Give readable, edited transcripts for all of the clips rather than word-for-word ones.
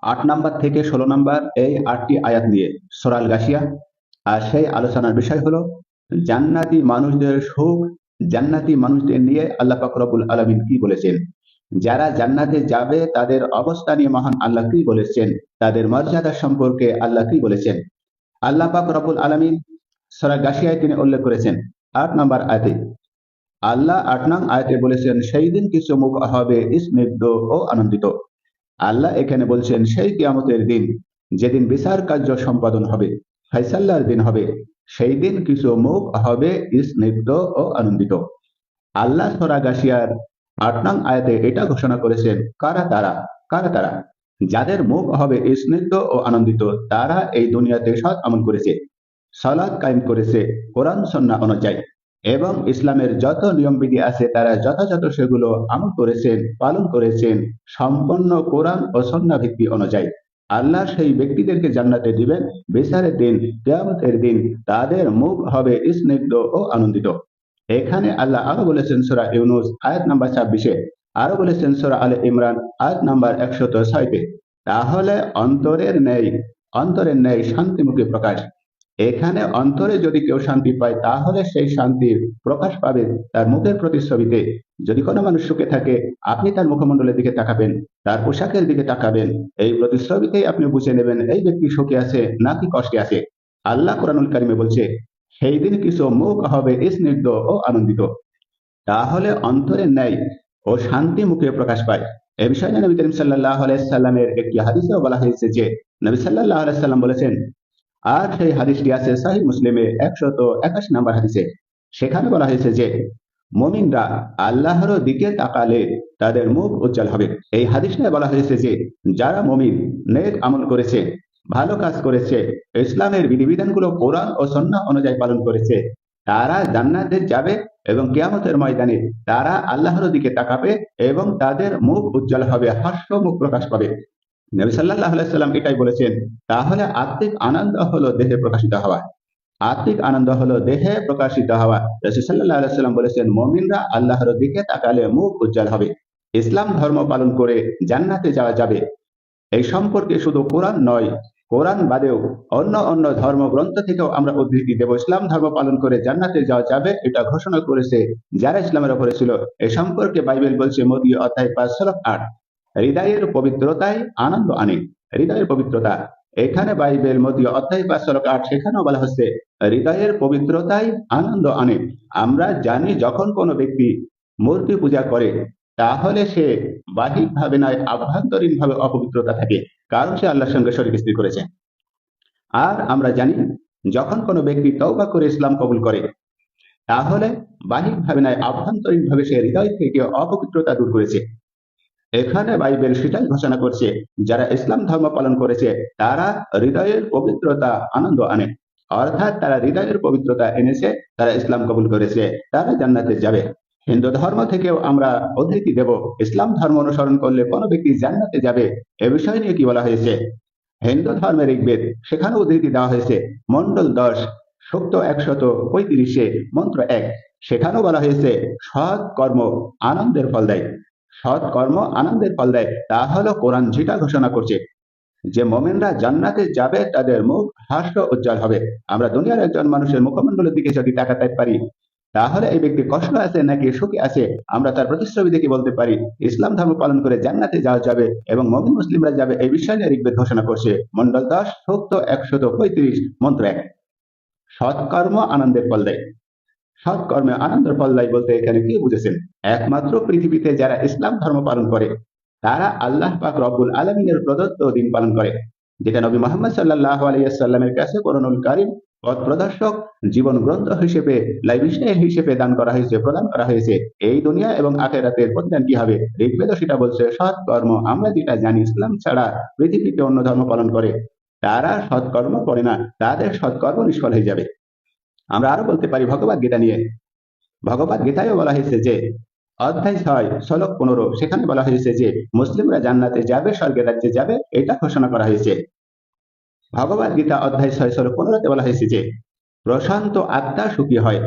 8 number থেকে 16 number এই 8টি আয়াত নিয়ে সূরা আল গাশিয়া। আর সেই আলোচনার বিষয় হলো জান্নাতি মানুষদের সুখ, জান্নাতি মানুষদের নিয়ে আল্লাহ পাক রব্বুল আলামিন কি বলেছেন, যারা জান্নাতে যাবে তাদের অবস্থা নিয়ে মহান আল্লাহ কি বলেছেন, তাদের মর্যাদা সম্পর্কে আল্লাহ কি বলেছেন। আল্লাহ পাক রব্বুল আলামিন সূরা গাশিয়ায় তিনি উল্লেখ করেছেন 8 নাম্বার আয়াতে। আল্লাহ 8 নং আয়াতে বলেছেন সেই দিন কিছু মুখ হবে স্নিগ্ধ ও আনন্দিত। আল্লাহ এখানে বলছেন সেই কিয়ামতের দিন, যেদিন বিচার কার্য সম্পাদন হবে, ফাইসাল্লার দিন হবে, সেই দিন কিছু মুখ হবে স্নিগ্ধ ও আনন্দিত। আল্লাহ সূরা গাশিয়ার 8 নং আয়াতে এটা ঘোষণা করেছেন কারা তারা যাদের মুখ হবে স্নিগ্ধ ও আনন্দিত। তারা এই দুনিয়াতে সৎ আমল করেছে, সালাত কায়েম করেছে কোরআন সুন্নাহ অনুযায়ী, এবং ইসলামের যত নিয়মবিধি আছে তারা যথাযথ সেগুলো আমল করেছেন, পালন করেছেন সম্পূর্ণ কোরআন ও সুন্নাহ ভিত্তি অনুযায়ী। আল্লাহ সেই ব্যক্তিদেরকে জান্নাতে দিবেন বিচারের দিন, কিয়ামতের দিন তাদের মুখ হবে স্নিগ্ধ ও আনন্দিত। এখানে আল্লাহ আরো বলেছেন সূরা ইউনূস আয়াত নাম্বার 26-এ, আরো বলেছেন সূরা আলে ইমরান আয়াত নাম্বার 106-তে। তাহলে অন্তরের ন্যায় শান্তিমুখী প্রকাশ। এখানে অন্তরে যদি কেউ শান্তি পায় তাহলে সেই শান্তির প্রকাশ পাবে তার মুখের প্রতিচ্ছবিতে। যদি কোনো মানুষ সুখে থাকে আপনি তার মুখমণ্ডলের দিকে তাকাবেন, তার পোশাকের দিকে তাকাবেন, এই প্রতিচ্ছবিতেই আপনি বুঝে নেবেন এই ব্যক্তি সুখে আছে নাকি কষ্টে আছে। আল্লাহ কোরআনুল কারিমে বলছে সেই দিন কিছু মুখ হবে স্নিগ্ধ ও আনন্দিত। তাহলে অন্তরের ন্যায় ও শান্তি মুখে প্রকাশ পায়। এ বিষয়ে নবী করিম সাল্লাল্লাহু আলাইহি সাল্লামের একটি হাদিসেও বলা হয়েছে যে নবী সাল্লাল্লাহু আলাইহি সাল্লাম বলেছেন, আর সেই হাদিসটি আছে সহিহ মুসলিমে 181 নাম্বার হাদিসে। সেখানে বলা হয়েছে যে মুমিনরা আল্লাহর দিকে তাকালে তাদের মুখ উজ্জ্বল হবে। এই হাদিসে বলা হয়েছে যে যারা মুমিন নেক আমল করেছে, ভালো কাজ করেছে, ইসলামের বিধিবিধানগুলো কোরআন ও সুন্নাহ অনুযায়ী পালন করেছে, তারা জান্নাতে যাবে এবং কিয়ামতের ময়দানে তারা আল্লাহর দিকে তাকাবে এবং তাদের মুখ উজ্জ্বল হবে, হাস্য মুখ প্রকাশ পাবে। নবী সাল্লাল্লাহু আলাইহি সাল্লাম এটাই বলেছেন। তাহলে আত্মিক আনন্দ হলো দেহে প্রকাশিত হওয়া, আত্মিক আনন্দ হলো দেহে প্রকাশিত হওয়া। রাসূল সাল্লাল্লাহু আলাইহি সাল্লাম বলেছেন মুমিনরা আল্লাহর দিকে তাকালে মুখ উজ্জ্বল হবে, ইসলাম ধর্ম পালন করে জান্নাতে যাওয়া যাবে। এই সম্পর্কে শুধু কোরআন নয়, কোরআন বাদেও অন্য অন্য ধর্মগ্রন্থ থেকেও আমরা উদ্ধৃতি দেব। ইসলাম ধর্ম পালন করে জান্নাতে যাওয়া যাবে এটা ঘোষণা করেছে যারা ইসলামের উপরে ছিল। এ সম্পর্কে বাইবেল বলছে মতীয় অধ্যায় 5:8, হৃদয়ের পবিত্রতায় আনন্দ আনে। হৃদয়ের পবিত্রতা, এখানে বাইবেল মতীয় অধ্যায় 5:8 সেখানেও বলা হচ্ছে হৃদয়ের পবিত্রতায় আনন্দ আনে। আমরা জানি যখন কোনো ব্যক্তি মূর্তি পূজা করে তাহলে সে বাহ্যিক ভাবে নয় আভ্যন্তরীণ ভাবে অপবিত্রতা থাকে, কারণ সে আল্লাহর সঙ্গে শরীক স্ত্রী করেছে। আর আমরা জানি যখন কোনো ব্যক্তি তওবা করে ইসলাম কবুল করে তাহলে বাহ্যিক ভাবে নয় আভ্যন্তরীণ ভাবে সে হৃদয় থেকে অপবিত্রতা দূর করেছে। এখানে বাইবেল সেটাই ঘোষণা করছে যারা ইসলাম ধর্ম পালন করেছে তারা হৃদয়ের পবিত্রতা আনন্দ আনে, অর্থাৎ তারা হৃদয়ের পবিত্রতা এনেছে, তারা ইসলাম কবুল করেছে, তারা জান্নাতে যাবে। হিন্দু ধর্ম থেকেও আমরা উদ্ধৃতি দেব ইসলাম ধর্ম অনুসরণ করলে কোনো ব্যক্তি জান্নাতে যাবে। এ বিষয় নিয়ে কি বলা হয়েছে হিন্দু ধর্মের ঋগ্বেদ, সেখানে উদ্ধৃতি দেওয়া হয়েছে মন্ডল 10 সূক্ত 135-এ মন্ত্র 1, সেখানেও বলা হয়েছে সৎ কর্ম আনন্দের ফল দেয়। সৎ কর্ম আনন্দের ফল দেয়। তাহলে কোরআন যেটা ঘোষণা করছে যে মুমিনরা জান্নাতে যাবে, তাদের মুখ হাস্য উজ্জ্বল হবে। আমরা দুনিয়ার একজন মানুষের মুখমণ্ডলের দিকে যদি তাকাতে পারি তাহলে এই ব্যক্তি কষ্ট আছে নাকি সুখী আছে আমরা তার প্রতিচ্ছবি দেখে বলতে পারি। ইসলাম ধর্ম পালন করে জান্নাতে যাওয়া যাবে এবং মুমিন মুসলিমরা যাবে, এই বিষয় নিয়ে ঋগ্বেদ ঘোষণা করছে মন্ডল 10 সূক্ত 135 মন্ত্র 1। সৎকর্ম আনন্দের ফল দেয়। সৎকর্মে আনন্দের ফল দেয় বলতে এখানে কি বুঝেছেন? একমাত্র পৃথিবীতে যারা ইসলাম ধর্ম পালন করে তারা আল্লাহ পাক রব্বুল আলামিনের প্রদত্ত দিন পালন করে, যেটা নবী মুহাম্মদ সাল্লাল্লাহু আলাইহি ওয়াসাল্লামের কাছে কোরআনুল কারীম পথ প্রদর্শক জীবন গ্রন্থ হিসেবে, লাইফস্টাইল হিসেবে প্রদান করা হয়েছে। এই দুনিয়া এবং আখিরাতের প্রতিদান কি হবে ঋগ্বেদ সেটা বলছে সৎকর্ম। আমরা যেটা জানি ইসলাম ছাড়া পৃথিবীতে অন্য ধর্ম পালন করে তারা সৎকর্ম করে না, তাদের সৎকর্ম নিষ্ফল হয়ে যাবে। আমরা আরো বলতে পারি ভগবত গীতা নিয়ে। ভগবত গীতায়ও বলা হয়েছে যে অধ্যায় 6 শ্লোক 15 সেখানে বলা হয়েছে যে মুসলিমরা জান্নাতে যাবে, স্বর্গের রাজ্যে যাবে, এটা ঘোষণা করা হয়েছে। ভগবত গীতা অধ্যায় 6 শ্লোক 15-তে বলা হয়েছে যে প্রশান্ত আত্মা সুখী হয়,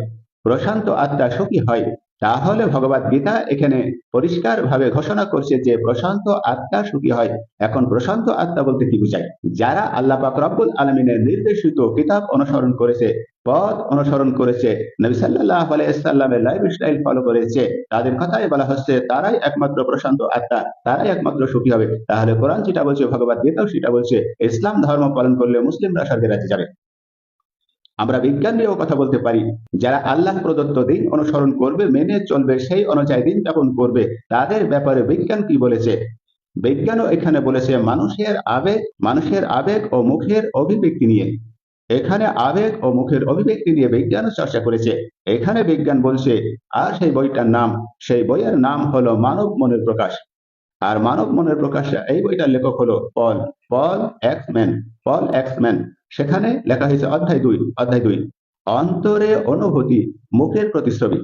প্রশান্ত আত্মা সুখী হয় তাহলে ভগবত গীতা এখানে পরিষ্কারভাবে ঘোষণা করছে যে প্রশান্ত আত্মা সুখী হয়। এখন প্রশান্ত আত্মা বলতে কি বোঝায়? যারা আল্লাহ পাক রব্বুল আলামিনের নির্দেশিত কিতাব অনুসরণ করেছে, পথ অনুসরণ করেছে, নবী সাল্লাল্লাহু আলাইহি সাল্লামের লাইফস্টাইল ফলো করেছে, তাদের কথাই বলা হচ্ছে তারাই একমাত্র প্রশান্ত আত্মা, তারাই একমাত্র সুখী হবে। তাহলে কোরআন যেটা বলছে, ভগবত গীতাও সেটা বলছে, ইসলাম ধর্ম পালন করলে মুসলিমরা স্বর্গে রাজ্যে যাবে। আমরা বিজ্ঞান নিয়েও কথা বলতে পারি, যারা আল্লাহ প্রদত্ত দিন অনুসরণ করবে, মেনে চলবে, সেই অনুযায়ী দিন যাপন করবে, তাদের ব্যাপারে বিজ্ঞান কি বলেছে? বিজ্ঞানও এখানে বলেছে মানুষের আবেগ ও মুখের অভিব্যক্তি নিয়ে। এখানে আবেগ ও মুখের অভিব্যক্তি নিয়ে বিজ্ঞানও চর্চা করেছে। এখানে বিজ্ঞান বলছে, আর সেই বইয়ের নাম হলো মানব মনের প্রকাশ। আর মানব মনের প্রকাশ, এই বইটার লেখক হলো পল এক্সম্যান। সেখানে লেখা হয়েছে অধ্যায় 2 অন্তরে অনুভূতি, মুখের প্রতিচ্ছবি।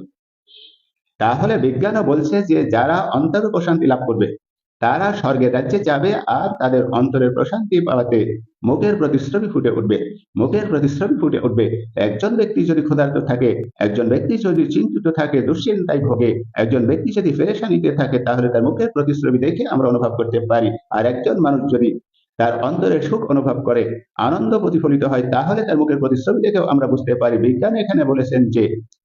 তাহলে বিজ্ঞানও বলছে যে যারা অন্তর প্রশান্তি লাভ করবে তারা স্বর্গের রাজ্যে যাবে, আর তাদের অন্তরের প্রশান্তি পাওয়াতে মুখের প্রতিচ্ছবি ফুটে উঠবে। একজন ব্যক্তি যদি ক্ষুধার্ত থাকে, একজন ব্যক্তি যদি চিন্তিত থাকে, দুশ্চিন্তায় ভোগে, একজন ব্যক্তি যদি পেরেশানিতে থাকে, তাহলে তার মুখের প্রতিচ্ছবি দেখে আমরা অনুভব করতে পারি। আর একজন মানুষ যদি তার অন্তরে সুখ অনুভব করে, আনন্দ প্রতিফলিত হয়, তাহলে তার মুখের প্রতিচ্ছবি দেখেও আমরা বুঝতে পারি। বিজ্ঞান এখানে বলেছেন যে,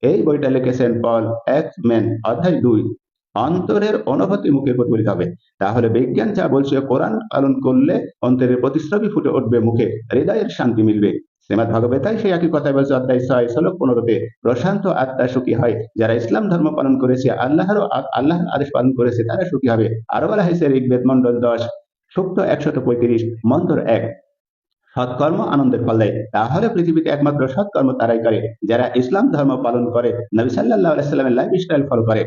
এই বইটা লিখেছেন পল এক্সম্যান, অধ্যায় 2 অন্তরের অনুভূতি মুখে প্রতিফলিত হবে। তাহলে বিজ্ঞান যা বলছে, কোরআন পালন করলে অন্তরের প্রতিচ্ছবি ফুটে উঠবে, মুখে হৃদয়ের শান্তি মিলবে। শ্রীমদ ভগবতায় সেই একই কথা বলছে, অধ্যায় 6 শ্লোক 15-তে, প্রশান্ত আত্মা সুখী হয়। যারা ইসলাম ধর্ম পালন করেছে, আল্লাহর আদেশ পালন করেছে, তারা সুখী হবে। আরো বলা হয়েছে ঋগ্বেদ মন্ডল 10 সূক্ত 135 মন্ত্র 1, সৎকর্ম আনন্দের ফল দেয়। তাহলে পৃথিবীতে একমাত্র সৎকর্ম তারাই করে যারা ইসলাম ধর্ম পালন করে, নবী সাল্লাল্লাহু আলাইহি সাল্লামের লাইফস্টাইল ফলো করে।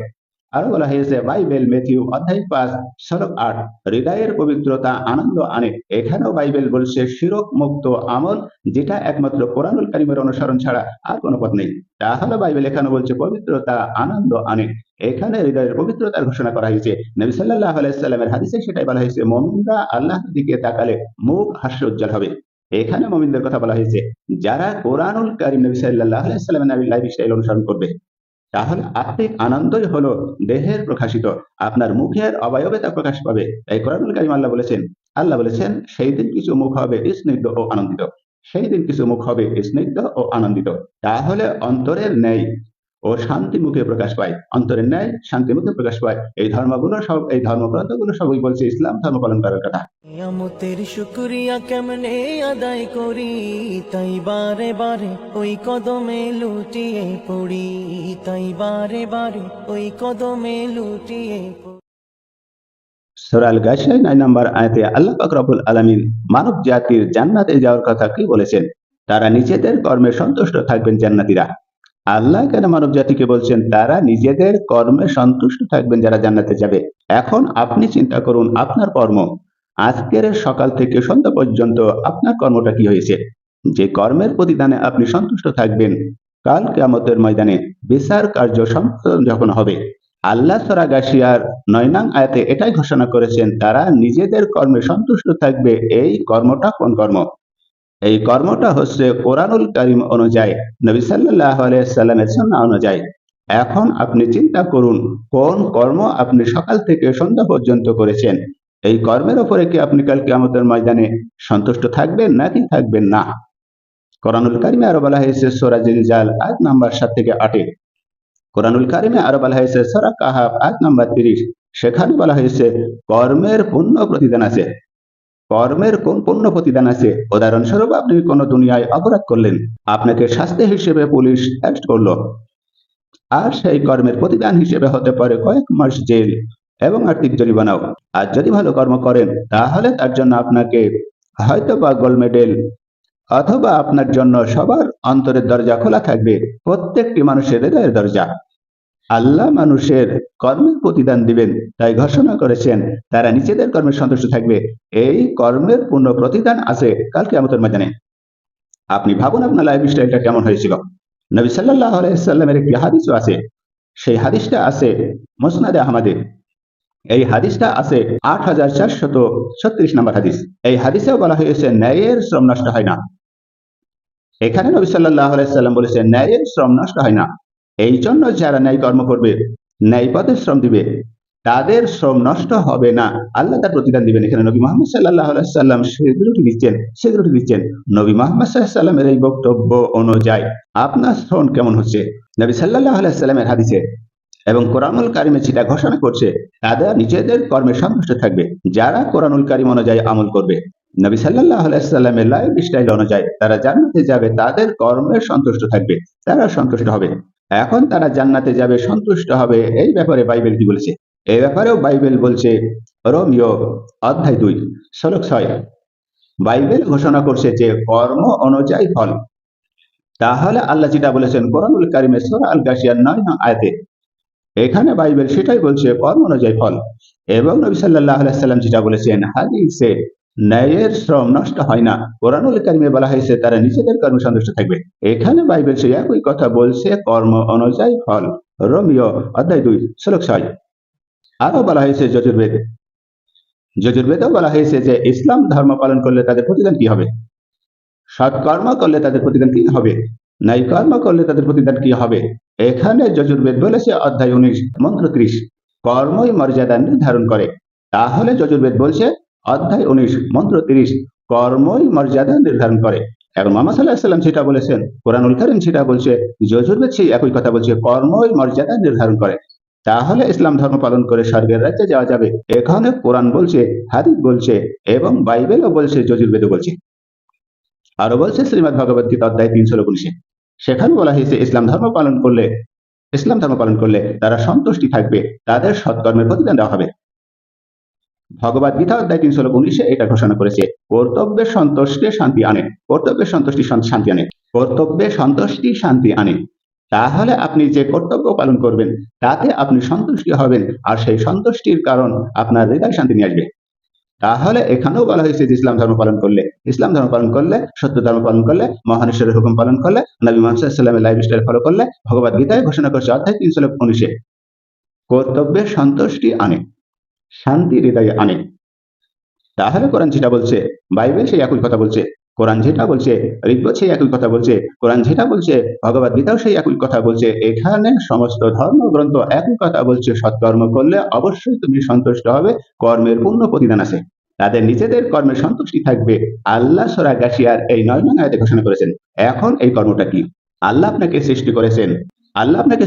আরো বলা হয়েছে বাইবেল ম্যাথিউ অধ্যায় 5 শ্লোক 8, হৃদয়ের পবিত্রতা আনন্দ আনে। এখানেও বাইবেল বলছে শিরক মুক্ত আমল, যেটা একমাত্র কোরআনুল কারীমের অনুসরণ ছাড়া আর কোনো পথ নেই। তাহলে বাইবেল এখানে বলছে পবিত্রতা আনন্দ আনে। এখানে হৃদয়ের পবিত্রতার ঘোষণা করা হয়েছে। নবী সাল্লাল্লাহু আলাইহি সাল্লামের হাদিসে সেটাই বলা হয়েছে, মুমিনরা আল্লাহর দিকে তাকালে মুখ হাস্যোজ্জ্বল হবে। এখানে মুমিনদের কথা বলা হয়েছে, যারা কোরআনুল কারীম নবী সাল্লাল্লাহু আলাইহি সাল্লামের লাইফস্টাইল অনুসরণ করবে। তাহলে আত্মিক আনন্দই হলো দেহের প্রকাশিত, আপনার মুখের অবয়বে তা প্রকাশ পাবে। এই কোরআনুল কারীম আল্লাহ বলেছেন সেই দিন কিছু মুখ হবে স্নিগ্ধ ও আনন্দিত। তাহলে অন্তরের ন্যায় ও শান্তি মুখে প্রকাশ পায়, অন্তরের ন্যায় শান্তি মুখে প্রকাশ পায়। এই ধর্মগ্রন্থগুলো সবই বলছে ইসলাম ধর্ম পালন করার কথা। নিয়ামতের শুকরিয়া কেমনে আদায় করি, তাই বারে বারে ওই কদমে লুটিয়ে পড়ি, সূরা আল গাশিয়ার 9 নম্বর আয়াতে আল্লাহ পাক রব্বুল আলামিন মানব জাতির জান্নাতে যাওয়ার কথা কি বলেছেন? তারা নিজেদের কর্মে সন্তুষ্ট থাকবেন জান্নাতীরা। আল্লাহ কেন মানব জাতিকে বলছেন তারা নিজেদের কর্মে সন্তুষ্ট থাকবেন যারা জান্নাতে যাবে? এখন আপনি চিন্তা করুন, আপনার কর্ম আজকের সকাল থেকে সন্ধ্যা পর্যন্ত আপনার কর্মটা কি হয়েছে? যে কর্মের প্রতিদানে আপনি সন্তুষ্ট থাকবেন, কাল কিয়ামতের ময়দানে বিচার কার্য সম্পাদন যখন হবে, আল্লাহ সূরা গাশিয়ার 9 নং আয়াতে এটাই ঘোষণা করেছেন, তারা নিজেদের কর্মে সন্তুষ্ট থাকবে। এই কর্মটা কোন কর্ম? এই কর্মটা হচ্ছে কোরআনুল কারীম অনুযায়ী, নবী সাল্লাল্লাহু আলাইহি সাল্লামের সুন্নাহ অনুযায়ী। এখন আপনি চিন্তা করুন, কোন কর্ম আপনি সকাল থেকে সন্ধ্যা পর্যন্ত করেছেন? এই কর্মের উপরে কি আপনি কাল কিয়ামতের ময়দানে সন্তুষ্ট থাকবেন নাকি থাকবেন না? কোরআনুল কারীমে আরো বলা হয়েছে সূরা জিলজাল আয়াত নাম্বার 7-8, কোরআনুল কারীমে আরো বলা হয়েছে সূরা কাহাফ আয়াত নাম্বার 30, সেখানে বলা হয়েছে কর্মের পূর্ণ প্রতিদান আছে। কর্মের কোন পূর্ণ প্রতিদান আছে? উদাহরণস্বরূপ, আপনি কোন দুনিয়ায় অপরাধ করলেন, আপনাকে শাস্তি হিসেবে পুলিশ অ্যারেস্ট করলো, আর সেই কর্মের প্রতিদান হিসেবে হতে পারে কয়েক মাস জেল এবং আর্থিক জরিমানাও। আর যদি ভালো কর্ম করেন, তাহলে তার জন্য আপনাকে হয়তো বা গোল্ড মেডেল, অথবা আপনার জন্য সবার অন্তরের দরজা খোলা থাকবে, প্রত্যেকটি মানুষের হৃদয়ের দরজা। আল্লাহ মানুষের কর্মের প্রতিদান দিবেন, তাই ঘোষণা করেছেন তারা নিজেদের কর্মে সন্তুষ্ট থাকবে। এই কর্মের পূর্ণ প্রতিদান আছে কাল কিয়ামতের ময়দানে। আপনি ভাবুন আপনার লাইফ স্টাইলটা কেমন হয়েছিল। নবী সাল্লাল্লাহু আলাইহি সাল্লামের একটি হাদিসও আছে, সেই হাদিসটা আছে মুসনাদে আহমদে। এই হাদিসটা আছে 8436 নম্বর হাদিস। এই হাদিসেও বলা হয়েছে ন্যায়ের শ্রম নষ্ট হয় না। এখানে নবী সাল্লাল্লাহু আলাইহি সাল্লাম বলেছেন ন্যায়ের শ্রম নষ্ট হয় না। এই জন্য যারা ন্যায় কর্ম করবে ন্যায় পথে শ্রম দিবে, তাদের শ্রম নষ্ট হবে না, আল্লাহ তার প্রতিদান দিবেন। এখানে নবী মোহাম্মদ সাল্লাল্লাহু আলাইহি সাল্লাম সেগুলোটি দিচ্ছেন। নবী মোহাম্মদ সাল্লাল্লাহু আলাইহি সাল্লামের এই বক্তব্য অনুযায়ী আপনার শ্রম কেমন হচ্ছে? নবী সাল্লাল্লাহু আলাইহি সাল্লামের হাদিসে এবং কোরআনুল কারিমে যেটা ঘোষণা করছে, তারা নিজেদের কর্মে সন্তুষ্ট থাকবে যারা কোরআনুল কারিম অনুযায়ী আমল করবে। নবী সাল্লাল্লাহু আলাইহি সাল্লামের লাইফ স্টাইল অনুযায়ী তারা জান্নাতে যাবে, তাদের কর্মে সন্তুষ্ট থাকবে, তারা সন্তুষ্ট হবে। এখন তারা জান্নাতে যাবে, সন্তুষ্ট হবে, এই ব্যাপারে বাইবেল কি বলেছে? এই ব্যাপারেও বাইবেল বলছে, রোমিও অধ্যায় 2 শ্লোক 6, বাইবেল ঘোষণা করছে যে কর্ম অনুযায়ী ফল। তাহলে আল্লাহ যেটা বলেছেন কোরআনুল কারিমে সূরা আল গাশিয়ার 9 নং আয়াতে, এখানে বাইবেল সেটাই বলছে, কর্ম অনুযায়ী ফল। এবং নবী সাল্লাল্লাহু আলাইহি সাল্লাম যেটা বলেছেন হাদিসে, ন্যায়ের শ্রম নষ্ট হয় না। কোরআনুল কারিমে বলা হয়েছে তারা নিজেদের কর্মে সন্তুষ্ট থাকবে। এখানে বাইবেল সেই একই কথা বলছে, কর্ম অনুযায়ী ফল। রোমিও অধ্যায় 2 শ্লোক 6। আরো বলা হয়েছে যজুর্বেদেও বলা হয়েছে যে ইসলাম ধর্ম পালন করলে তাদের প্রতিদান কি হবে, সৎকর্ম করলে তাদের প্রতিদান কি হবে, ন্যায় কর্ম করলে তাদের প্রতিদান কি হবে। এখানে যজুর্বেদ বলেছে অধ্যায় 19 মন্ত্র 30, কর্মই মর্যাদা নির্ধারণ করে। তাহলে যজুর্বেদ বলছে অধ্যায় 19 মন্ত্র 30, কর্মই মর্যাদা নির্ধারণ করে। এবং মুহাম্মদ সাল্লাল্লাহু আলাইহি ওয়াসাল্লাম সেটা বলেছেন, কোরআনুল কারীম সেটা বলছে, যজুর্বেদ সেই একই কথা বলছে, কর্মই মর্যাদা নির্ধারণ করে। তাহলে ইসলাম ধর্ম পালন করে স্বর্গের রাজ্যে যাওয়া যাবে। এখানে কোরআন বলছে, হাদিস বলছে, এবং বাইবেলও বলছে, যজুর্বেদও বলছে। আরো বলছে শ্রীমদ ভগবত গীতা অধ্যায় 3 শ্লোক 19, সেখানে বলা হয়েছে ইসলাম ধর্ম পালন করলে তারা সন্তুষ্টি থাকবে, তাদের সৎকর্মের প্রতিদান দেওয়া হবে। ভগবত গীতা অধ্যায় 3 শ্লোক 19 এটা ঘোষণা করেছে, কর্তব্যের সন্তুষ্টি শান্তি আনে, শান্তি আনে। তাহলে আপনি যে কর্তব্য পালন করবেন তাতে আপনি সন্তুষ্টি হবেন, আর সেই সন্তুষ্টির কারণ আপনার হৃদয় শান্তি নিয়ে আসবে। তাহলে এখানেও বলা হয়েছে যে ইসলাম ধর্ম পালন করলে, সত্য ধর্ম পালন করলে, মহান ঈশ্বরের হুকুম পালন করলে, নবী মুহাম্মদ সাল্লাল্লাহু আলাইহি ওয়াসাল্লামের লাইফ স্টাইল ফলো করলে, ভগবত গীতায় ঘোষণা করছে অধ্যায় 3 শ্লোক 19, কর্তব্যের সন্তুষ্টি আনে, শান্তি হৃদয়ে আনে। তাহলে কোরআন যেটা বলছে, বাইবেল সেই একই কথা বলছে। কোরআন যেটা বলছে, ঋগ্বেদ সেই একই কথা বলছে। কোরআন যেটা বলছে, ভগবত গীতাও সেই একই কথা বলছে। এখানে সমস্ত ধর্মগ্রন্থ একই কথা বলছে, সৎকর্ম করলে অবশ্যই তুমি সন্তুষ্ট হবে, কর্মের পূর্ণ প্রতিদান আছে, তাদের নিজেদের কর্মে সন্তুষ্টি থাকবে। আল্লাহ সূরা গাশিয়ার এই 9 নং আয়াতে ঘোষণা করেছেন। এখন এই কর্মটা কি? আল্লাহ আপনাকে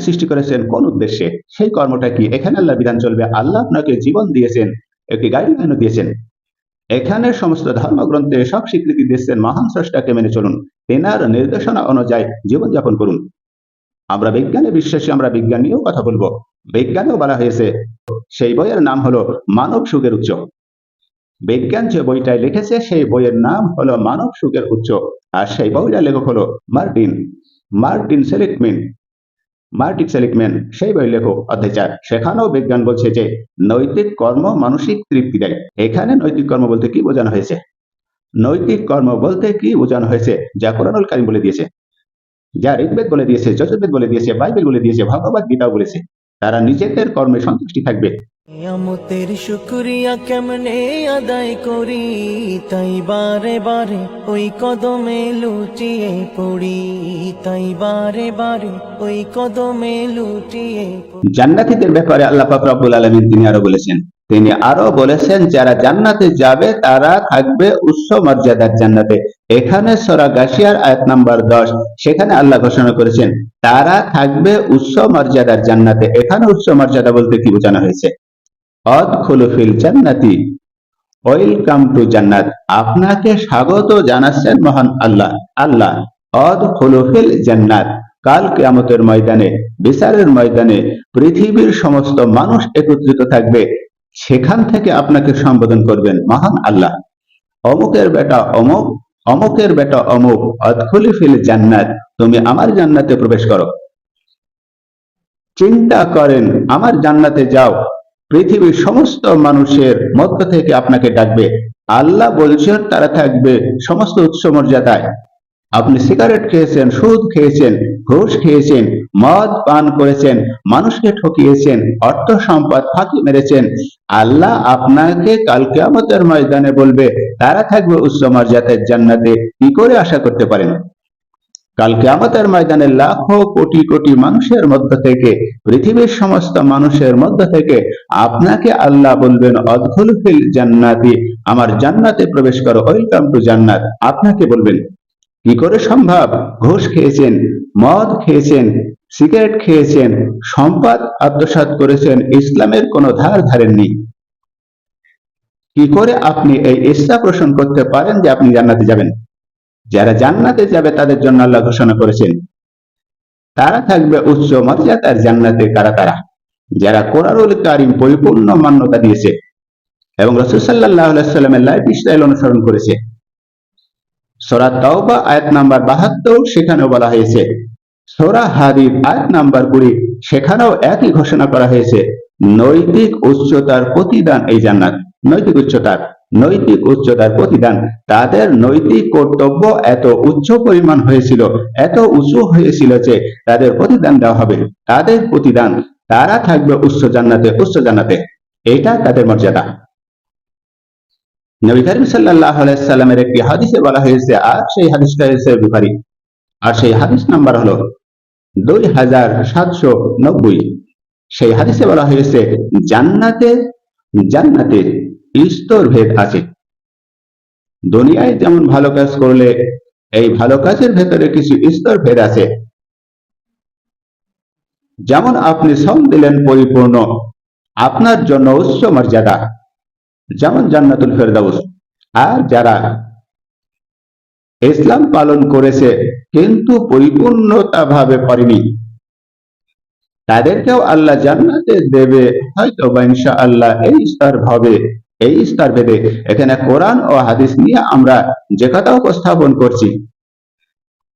সৃষ্টি করেছেন কোন উদ্দেশ্যে? সেই কর্মটা কি? এখানে আল্লাহর বিধান চলবে। আল্লাহ আপনাকে জীবন দিয়েছেন, একটি গাইডলাইনও দিয়েছেন। এখানে সমস্ত ধর্মগ্রন্থে সব স্বীকৃতি দিচ্ছেন, মহান স্রষ্টাকে মেনে চলুন, তেনার নির্দেশনা অনুযায়ী জীবনযাপন করুন। আমরা বিজ্ঞানে বিশ্বাসী, আমরা বিজ্ঞান নিয়েও কথা বলবো। বিজ্ঞানেও বলা হয়েছে, সেই বইয়ের নাম হলো মানব সুখের উৎস। বিজ্ঞান যে বইটাই লিখেছে সেই বইয়ের নাম হলো মানব সুখের উৎস, আর সেই বইটার লেখক হলো মার্টিন সেলিকম্যান, সেই বই লেখক। অধ্যায় 4, সেখানেও বিজ্ঞান বলছে যে নৈতিক কর্ম মানসিক তৃপ্তি দেয়। এখানে নৈতিক কর্ম বলতে কি বোঝানো হয়েছে? নৈতিক কর্ম বলতে কি বোঝানো হয়েছে? যা কোরআনুল কারীম বলে দিয়েছে, যা ঋগ্বেদ বলে দিয়েছে, যজুর্বেদ বলে দিয়েছে, বাইবেল বলে দিয়েছে, ভগবত গীতাও বলেছে, তারা নিজেদের কর্মে সন্তুষ্টি থাকবে। নিয়ামতের শুকরিয়া কেমনে আদায় করি, তাই বারে বারে ওই কদমে লুটিয়ে পড়ি, জান্নাতীদের ব্যাপারে আল্লাহ পাক রব্বুল আলামিন তিনি আরো বলেছেন যারা জান্নাতে যাবে তারা থাকবে উচ্চ মর্যাদার জান্নাতে। এখানে সূরা গাশিয়ার আয়াত নাম্বার 10, সেখানে আল্লাহ ঘোষণা করেছেন তারা থাকবে উচ্চ মর্যাদার জান্নাতে। এখানে উচ্চ মর্যাদা বলতে কি বোঝানো হয়েছে? অদখুলু ফিল জান্নাতি, ওয়েলকাম টু জান্নাত, আপনাকে স্বাগত জানাচ্ছেন মহান আল্লাহ। অদখুলু ফিল জান্নাত, কাল কিয়ামতের ময়দানে, বিচারের ময়দানে পৃথিবীর সমস্ত মানুষ একত্রিত থাকবে, সেখান থেকে আপনাকে সম্বোধন করবেন মহান আল্লাহ। অমুকের বেটা অমুক, অদখুলি ফিল জান্নাত, তুমি আমার জান্নাতে প্রবেশ করো। চিন্তা করেন, আমার জান্নাতে যাও, পৃথিবীর সমস্ত মানুষের মধ্য থেকে আপনাকে ডাকবে। আল্লাহ বলছেন তারা থাকবে সমস্ত উচ্চ মর্যাদায়। আপনি সিগারেট খেয়েছেন, সুদ খেয়েছেন, ঘুষ খেয়েছেন, মদ পান করেছেন, মানুষকে ঠকিয়েছেন, অর্থ সম্পদ ফাঁকি মেরেছেন, আল্লাহ আপনাকে কাল কিয়ামতের ময়দানে বলবে তারা থাকবে উচ্চ মর্যাদার জান্নাতে। কি করে আশা করতে পারেন? কাল কিয়ামতের ময়দানে লাখো কোটি কোটি মানুষের মধ্য থেকে, পৃথিবীর সমস্ত মানুষের মধ্য থেকে আপনাকে আল্লাহ বলবেন অদখুল ফিল জান্নাতি, আমার জান্নাতে প্রবেশ করো, ওয়েলকাম টু জান্নাত। আপনাকে বলবেন। কি করে সম্ভব? ঘুষ খেয়েছেন, মদ খেয়েছেন, সিগারেট খেয়েছেন, সম্পদ আত্মসাৎ করেছেন, ইসলামের কোনো ধার ধারেননি। কি করে আপনি এই ইচ্ছা পোষণ করতে পারেন যে আপনি জান্নাতে যাবেন? যারা জান্নাতে যাবে তাদের জন্য আল্লাহ ঘোষণা করেছেন তারা থাকবে উচ্চ মর্যাদার জান্নাতে। কারা তারা? যারা কোরআনুল কারীম পরিপূর্ণ মান্যতা দিয়েছে এবং রাসূল সাল্লাল্লাহু আলাইহি সাল্লামের লাইফ স্টাইল অনুসরণ করেছে। সূরা তাওবা আয়াত নাম্বার 72 সেখানেও বলা হয়েছে, সূরা হাদীদ আয়াত নাম্বার 20 সেখানেও একই ঘোষণা করা হয়েছে, নৈতিক উচ্চতার প্রতিদান এই জান্নাত। নৈতিক উচ্চতার প্রতিদান। তাদের নৈতিক কর্তব্য এত উচ্চ পরিমাণ হয়েছিল, এত উঁচু হয়েছিল যে তাদের প্রতিদান দেওয়া হবে। তাদের প্রতিদান, তারা থাকবে উচ্চ জান্নাতে। এটা তাদের মর্যাদা। নবী করিম সাল্লাল্লাহু আলাইহি সাল্লামের একটি হাদিসে বলা হয়েছে, আর সেই হাদিসটা হচ্ছে বুখারী, আর সেই হাদিস নাম্বার হলো 2790। সেই হাদিসে বলা হয়েছে, জান্নাতে স্তর ভেদ আছে। দুনিয়ায় যেমন ভালো কাজ করলে এই ভালো কাজের ভেতরে কিছু স্তর ভেদ আছে। যেমন আপনি শ্রম দিলেন পরিপূর্ণ, আপনার জন্য উচ্চ মর্যাদা, যেমন জান্নাতুল ফেরদাউস। আর যারা ইসলাম পালন করেছে কিন্তু পরিপূর্ণতা ভাবে করেনি, তাদেরকেও আল্লাহ জান্নাতে দেবে হয়তো বা ইনশাআল্লাহ এই স্তর ভেদে। এখানে কোরআন ও হাদিস নিয়ে আমরা যে কথা উপস্থাপন করছি,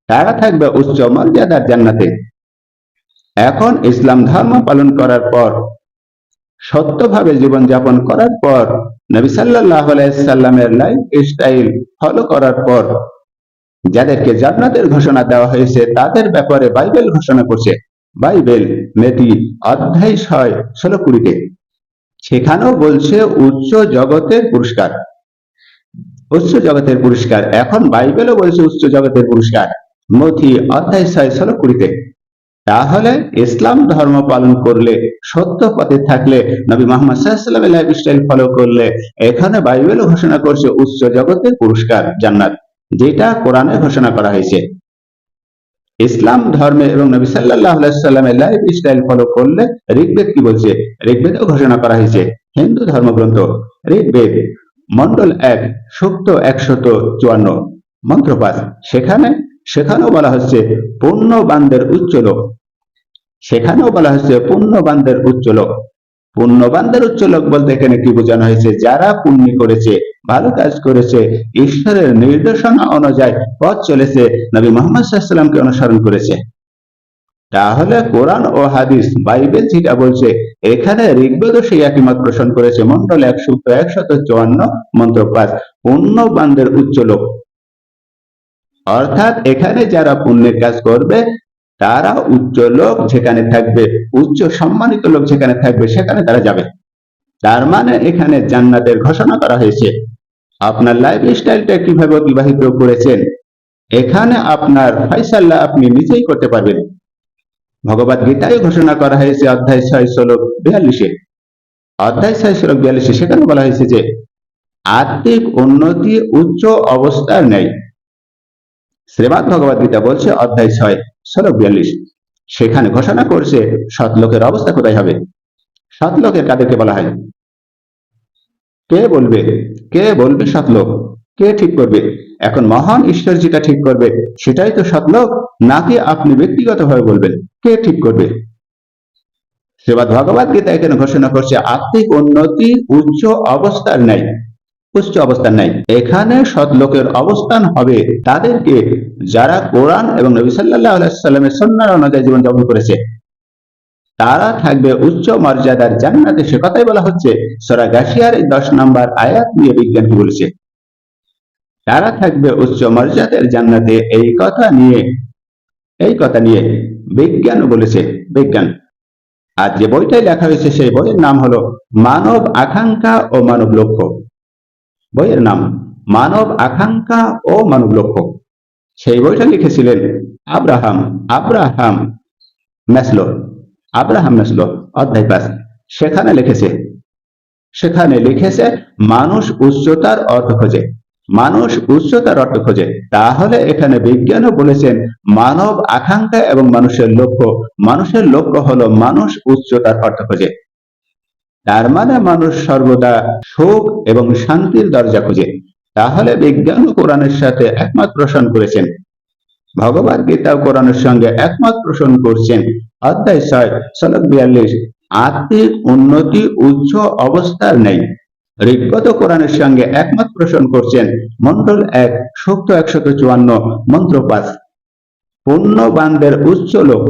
তারা থাকবে উচ্চ মর্যাদার জান্নাতে। এখন ইসলাম ধর্ম পালন করার পর, সত্যভাবে জীবনযাপন করার পর, নবী সাল্লাল্লাহু আলাইহি সাল্লামের লাইফ স্টাইল ফলো করার পর যাদেরকে জান্নাতের ঘোষণা দেওয়া হয়েছে তাদের ব্যাপারে বাইবেল ঘোষণা করছে। বাইবেল মেথি অধ্যায় 6:16-20-তে সেখানেও বলছে উচ্চ জগতের পুরস্কার। এখন বাইবেলও বলছে উচ্চ জগতের পুরস্কার, মথি অধ্যায় 6:16-20-তে। তাহলে ইসলাম ধর্ম পালন করলে, সত্য পথে থাকলে, নবী মুহাম্মদ সাল্লাল্লাহু আলাইহি ওয়াসাল্লামের লাইফ স্টাইল ফলো করলে, এখানে বাইবেলও ঘোষণা করছে উচ্চ জগতের পুরস্কার জান্নাত, যেটা কোরআনে ঘোষণা করা হয়েছে। ইসলাম ধর্মে এবং নবী সাল্লাল্লাহু আলাইহি ওয়াসাল্লামের লাইফ স্টাইল ফলো করলে ঋগ্বেদ কি বলছে? ঋগ্বেদেও ঘোষণা করা হয়েছে, হিন্দু ধর্মগ্রন্থ ঋগ্বেদ মন্ডল 1 সূক্ত 154 মন্ত্র 5, সেখানেও বলা হচ্ছে পুণ্যবানদের উচ্চ লোক। পুণ্যবানদের উচ্চ লোক বলতে এখানে কি বোঝানো হয়েছে? যারা পুণ্য করেছে, ভালো কাজ করেছে, ঈশ্বরের নির্দেশনা অনুযায়ী পথ চলেছে, নবী মুহাম্মদ সাল্লাল্লাহু আলাইহি ওয়াসাল্লামকে অনুসরণ করেছে। তাহলে কোরআন ও হাদিস বাইবেল যেটা বলছে, এখানে ঋগ্বেদও সেই একই মত পোষণ করেছে। মন্ডল 1 সূক্ত 154 মন্ত্র 5, পুণ্যবানদের উচ্চ লোক। অর্থাৎ এখানে যারা পুণ্যের কাজ করবে তারা উচ্চ লোক যেখানে থাকবে, উচ্চ সম্মানিত লোক যেখানে থাকবে সেখানে তারা যাবে। তার মানে এখানে জান্নাতের ঘোষণা করা হয়েছে। আপনার লাইফ স্টাইলটা কিভাবে অতিবাহিত করেছেন, এখানে আপনার ফয়সালা আপনি নিজেই করতে পারবেন। ভগবত গীতায় ঘোষণা করা হয়েছে অধ্যায় 6:42 সেখানে বলা হয়েছে যে আত্মিক উন্নতি উচ্চ অবস্থার নেই। শ্রীমদ্ ভগবত গীতা বলছে অধ্যায় 6:42 সেখানে ঘোষণা করছে সৎ লোকের অবস্থা কোথায় হবে। সৎ লোকের কাদেরকে বলা হয়? কে বলবে সৎ লোক? কে ঠিক করবে? এখন মহান ঈশ্বর যেটা ঠিক করবে সেটাই তো সৎ লোক, নাকি আপনি ব্যক্তিগতভাবে বলবেন? কে ঠিক করবে? শ্রীমদ্ ভগবত গীতা এখানে ঘোষণা করছে আত্মিক উন্নতি উচ্চ অবস্থার নাই। এখানে সৎ লোকের অবস্থান হবে তাদেরকে যারা কোরআন এবং নবী সাল্লাল্লাহু আলাইহি ওয়াসাল্লামের সুন্নাহ অনুযায়ী জীবনযাপন করেছে, তারা থাকবে উচ্চ মর্যাদার জান্নাতে। সে কথাই বলা হচ্ছে সূরা গাশিয়ার 10 নম্বর আয়াত নিয়ে বিজ্ঞান কি বলেছে, তারা থাকবে উচ্চ মর্যাদার জান্নাতে। এই কথা নিয়ে বিজ্ঞান বলেছে। আর যে বইটাই লেখা হয়েছে সেই বইয়ের নাম হলো মানব আকাঙ্ক্ষা ও মানব লক্ষ্য। বইয়ের নাম মানব আকাঙ্ক্ষা ও মানব লক্ষ্য। সেই বইটা লিখেছিলেন Abraham Abraham Maslow. Abraham Maslow, অধ্যায় 5। সেখানে লিখেছে মানুষ উচ্চতার অর্থ খোঁজে, মানুষ উচ্চতার অর্থ খোঁজে। তাহলে এখানে বিজ্ঞানও বলেছেন মানব আকাঙ্ক্ষা এবং মানুষের লক্ষ্য হলো মানুষ উচ্চতার অর্থ খোঁজে। তার মানে মানুষ সর্বদা সুখ এবং শান্তির দরজা খোঁজে। তাহলে বিজ্ঞান ও কোরআনের সাথে একমত পোষণ করেছেন, ভগবদ গীতা ও কোরআনের সঙ্গে একমত পোষণ করছেন। অধ্যায় 6 শ্লোক 42, আত্মিক উন্নতি উচ্চ অবস্থার নেই। ঋগ্বেদ ও কোরআনের সঙ্গে একমত পোষণ করছেন। মন্ডল 1 সূক্ত 154 মন্ত্র 5, পুণ্যবানদের উচ্চ লোক।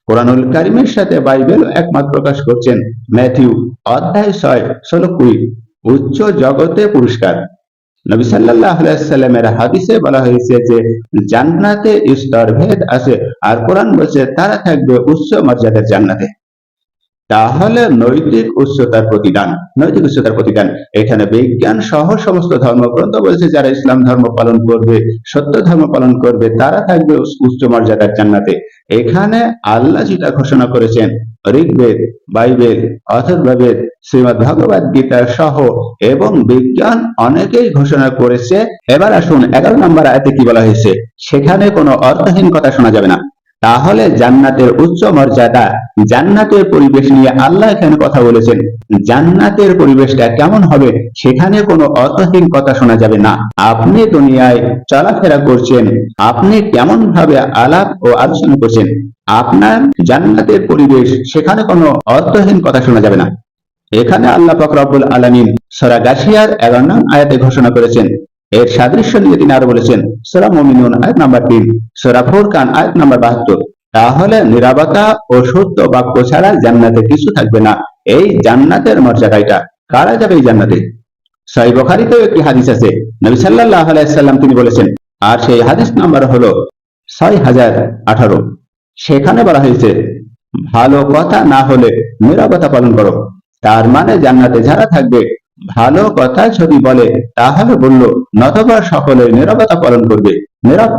কোরআনুল কারিমের সাথে বাইবেল একমত প্রকাশ করছেন। ম্যাথিউ অধ্যায় 6 শ্লোক 20, উচ্চ জগতে পুরস্কার। নবী সাল্লাল্লাহু আলাইহি সাল্লামের হাদিসে বলা হয়েছে যে জান্নাতে স্তরভেদ আছে, আর কোরআন বলছে তারা থাকবে উচ্চ মর্যাদার জান্নাতে। তাহলে নৈতিক উচ্চতার প্রতিদান এখানে বিজ্ঞান সহ সমস্ত ধর্মগ্রন্থ বলছে যারা ইসলাম ধর্ম পালন করবে, সত্য ধর্ম পালন করবে, তারা থাকবে উচ্চ মর্যাদার জান্নাতে। এখানে আল্লাহ যেটা ঘোষণা করেছেন ঋগ্বেদ, বাইবেল, অথর্ববেদ, শ্রীমদ্ ভগবদ গীতা সহ এবং বিজ্ঞান অনেকেই ঘোষণা করেছে। এবার আসুন 11 নম্বর আয়াতে কি বলা হয়েছে। সেখানে কোনো অর্থহীন কথা শোনা যাবে না। তাহলে জান্নাতের উচ্চ মর্যাদা, জান্নাতের পরিবেশ নিয়ে আল্লাহ এখানে কথা বলেছেন। জান্নাতের পরিবেশটা কেমন হবে সেখানে কোনো অর্থহীন কথা শোনা যাবে না। আপনি দুনিয়ায় চলাফেরা করছেন, আপনি কেমন ভাবে আলাপ ও আলোচনা করছেন, আপনার জান্নাতের পরিবেশ, সেখানে কোনো অর্থহীন কথা শোনা যাবে না। এখানে আল্লাহ পাক রব্বুল আলামিন সূরা গাশিয়ার 11 নং আয়াতে ঘোষণা করেছেন। এর সাদৃশ্য নিয়ে তিনি আরো বলেছেন সূরা মুমিনুন আয়াত নাম্বার 3, সূরা ফুরকান আয়াত নাম্বার 72। তাহলে নীরবতা ও সত্য বাক্য ছাড়া জান্নাতে কিছু থাকবে না। এই জান্নাতের মর্যাদাটা কারা যাবে এই জান্নাতে? সহিহ বুখারীতেও একটি হাদিস আছে, নবী সাল্লাল্লাহু আলাইহি সাল্লাম তিনি বলেছেন, আর সেই হাদিস নাম্বার হলো 6018। সেখানে বলা হয়েছে ভালো কথা না হলে নীরবতা পালন করো। তার মানে জান্নাতে যারা থাকবে ভালো কথা যদি বলে তাহলে বলল, নতবা সকলে নীরবতা পালন করবে, নীরব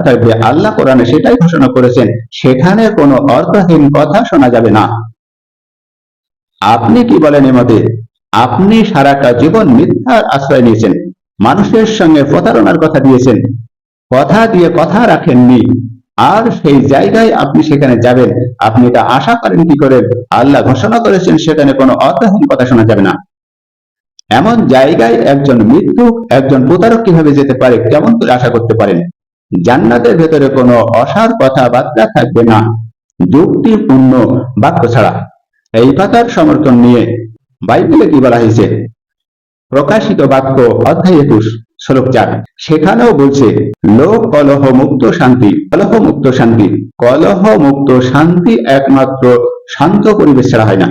থাকবে। আল্লাহ কোরআনে সেটাই ঘোষণা করেছেন, সেখানে কোনো অর্থহীন কথা শোনা যাবে না। আপনি কি বলেন এমতে? আপনি সারাটা জীবন মিথ্যার আশ্রয় নিয়েছেন, মানুষের সঙ্গে প্রতারণার কথা দিয়েছেন, কথা দিয়ে কথা রাখেননি, আর সেই জায়গায় আপনি সেখানে যাবেন, আপনি এটা আশা করেন কি করে? আল্লাহ ঘোষণা করেছেন সেখানে কোনো অর্থহীন কথা শোনা যাবে না। এমন জায়গায় একজন মিথ্যুক, একজন প্রতারক কিভাবে যেতে পারে? কেমন করে আশা করতে পারেন? জান্নাতের ভেতরে কোনো অসার কথাবার্তা থাকবে না, যুক্তিপূর্ণ বাক্য ছাড়া। এই কথার সমর্থন নিয়ে বাইবেলে কি বলা হয়েছে? প্রকাশিত বাক্য অধ্যায় 21 শ্লোক 4, সেখানেও বলছে লোক কলহ মুক্ত শান্তি একমাত্র শান্ত পরিবেশ ছাড়া হয় না,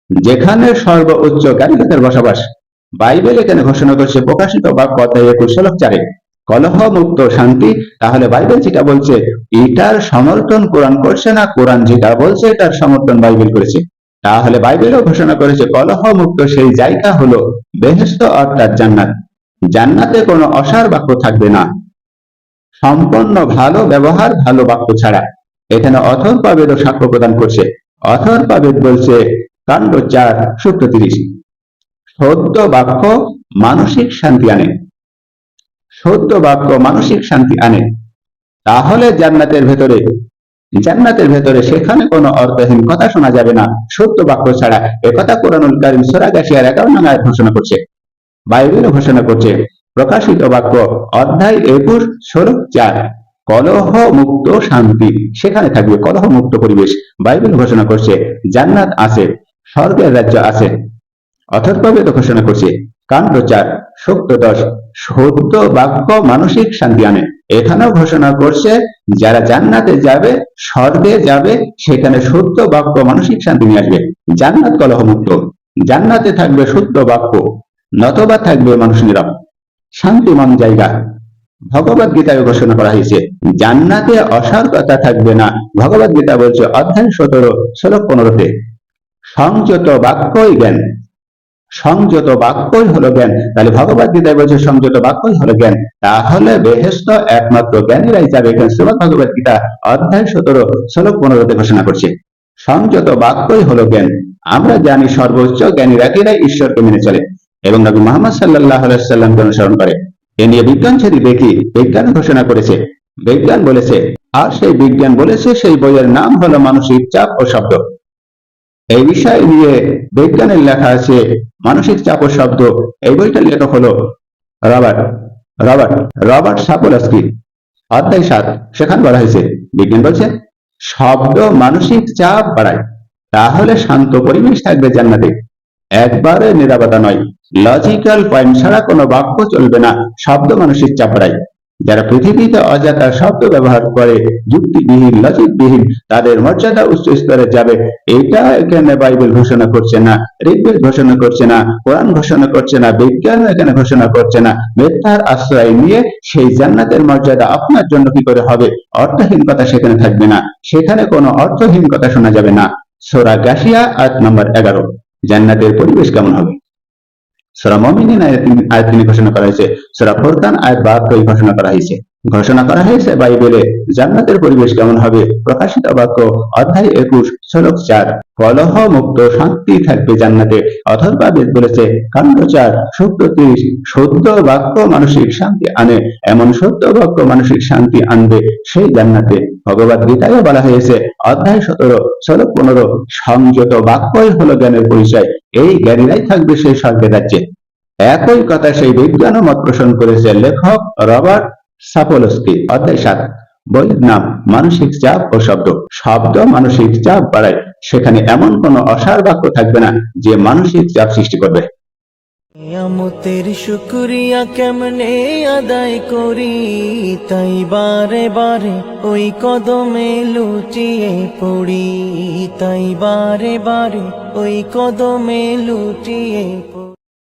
যেখানে সর্বোচ্চ জ্ঞানীদের বসবাস। বাইবেল এখানে ঘোষণা করছে প্রকাশিত বাক্য অধ্যায় 21 শ্লোক 4, কলহ মুক্ত শান্তি। তাহলে বাইবেল যেটা বলছে এটার সমর্থন কোরআন করছে না, কোরআন যেটা বলছে এটার সমর্থন বাইবেল করেছে। তাহলে বাইবেলও ঘোষণা করেছে কলহ মুক্ত সেই জায়গা হলো বেহেশত অর্থাৎ জান্নাত। জান্নাতে কোনো অসার বাক্য থাকবে না, সম্পূর্ণ ভালো ব্যবহার, ভালো বাক্য ছাড়া। এখানে অথর্ববেদও সাক্ষ্য প্রদান করছে। অথর্ববেদ বলছে কাণ্ড 4 সূক্ত 30, সত্য বাক্য মানসিক শান্তি আনে। তাহলে জান্নাতের ভেতরে সেখানে কোনো অর্থহীন কথা শোনা যাবে না, সত্য বাক্য ছাড়া। একথা কোরআনুল কারীম সূরা গাশিয়ার 11 নং আয়াত ঘোষণা করছে। বাইবেলও ঘোষণা করছে প্রকাশিত বাক্য অধ্যায় 21 শ্লোক 4, কলহ মুক্ত শান্তি, সেখানে থাকবে কলহ মুক্ত পরিবেশ। বাইবেল ঘোষণা করছে জান্নাত আছে, স্বর্গের রাজ্য আছে। অথর্ববেদ ঘোষণা করছে কাণ্ড 4 সূক্ত 10, সত্য বাক্য মানসিক শান্তি আনে। এখানেও ঘোষণা করছে যারা জান্নাতে যাবে, স্বর্গে যাবে, সেখানে সত্য বাক্য মানসিক শান্তি নিয়ে আসবে। জান্নাত কলহমুক্ত, জান্নাতে থাকবে সত্য বাক্য, নতবা থাকবে মানুষ নীরব, শান্তিমন জায়গা। ভগবদ গীতায় ঘোষণা করা হয়েছে জান্নাতে অসার কথা থাকবে না। ভগবদ গীতা বলছে অধ্যায় 17 শ্লোক 15-তে, সংযত বাক্যই জ্ঞান। সংযত বাক্যই হলো জ্ঞান। তাহলে ভগবত গীতায় বলছে সংযত বাক্যই হলো জ্ঞান। তাহলে বেহেশত একমাত্র জ্ঞানীরাই যাবে। এখানে শ্রীমদ ভগবত গীতা অধ্যায় 17 শ্লোক 15 ঘোষণা করছে সংযত বাক্যই হলো জ্ঞান। আমরা জানি সর্বোচ্চ জ্ঞানীরাই ঈশ্বরকে মেনে চলে এবং নবী মুহাম্মদ সাল্লাল্লাহু আলাইহি সাল্লামকে অনুসরণ করে। এ নিয়ে বিজ্ঞান যদি দেখি, বিজ্ঞান ঘোষণা করেছে, বিজ্ঞান বলেছে, আর সেই বিজ্ঞান বলেছে সেই বইয়ের নাম হলো মানসিক চাপ ও শব্দ। এই বিষয় নিয়ে বিজ্ঞানের লেখা আছে মানসিক চাপ ও শব্দ। এই বইটার লেখক হলো রবার্ট রবার্ট রবার্ট সাপোলস্কি। অধ্যায় 7 সেখানে বলা হয়েছে, বিজ্ঞান বলছে শব্দ মানসিক চাপ বাড়ায়। তাহলে শান্ত পরিবেশ থাকবে জান্নাতে, একবারে নিরাপত্তা নয়। লজিক্যাল পয়েন্ট ছাড়া কোনো বাক্য চলবে না, শব্দ মানসিক চাপ বাড়ায়। যারা পৃথিবীতে অযথা শব্দ ব্যবহার করে, যুক্তিবিহীন লজিকবিহীন, তাদের মর্যাদা উচ্চ স্তরে যাবে। এটা এখানে বাইবেল ঘোষণা করছে না, ঋগ্বেদ ঘোষণা করছে না, কোরআন ঘোষণা করছে না, বিজ্ঞান এখানে ঘোষণা করছে না। মিথ্যার আশ্রয় নিয়ে সেই জান্নাতের মর্যাদা আপনার জন্য কি করে হবে? অর্থহীন কথা সেখানে থাকবে না, সেখানে কোনো অর্থহীন কথা শোনা যাবে না। সূরা গাশিয়া আয়াত নম্বর 11। জান্নাতের পরিবেশ কেমন হবে? সূরা মুমিনিন আয়াত 3 ঘোষণা করা হয়েছে। সূরা ফুরকান আয়াত 72 ঘোষণা করা হয়েছে বাইবেলে জান্নাতের পরিবেশ কেমন হবে। প্রকাশিত বাক্য অধ্যায় 21 শ্লোক 4। কলহ মুক্ত শান্তি থাকবে জান্নাতে। অথর্বা বেদ বলেছে কাণ্ড 4 সূক্ত 30, শুদ্ধ বাক্য মানসিক শান্তি আনে, এমন শুদ্ধ বাক্য মানসিক শান্তি আনবে সেই জান্নাতে। ভগবত গীতায় বলা হয়েছে অধ্যায় 17 শ্লোক 15, সংযত বাক্যই হলো জ্ঞানের পরিচয়। এই জ্ঞানীরাই থাকবে সেই স্বর্গের রাজ্যে। একই কথা সেই বিজ্ঞান মত পোষণ করেছে লেখক রবার্ট সাপোলস্কি। অধ্যায় 7 বইয়ের নাম মানসিক চাপ ও শব্দ। শব্দ মানসিক চাপ বাড়ায়, সেখানে এমন কোনো অসার বাক্য থাকবে না যে মানসিক চাপ সৃষ্টি করবে। নিয়ামতের শুকরিয়া কেমনে আদায় করি, তাই বারে বারে ওই কদমে লুটিয়ে পড়ি, তাই বারে বারে ওই কদমে লুটিয়ে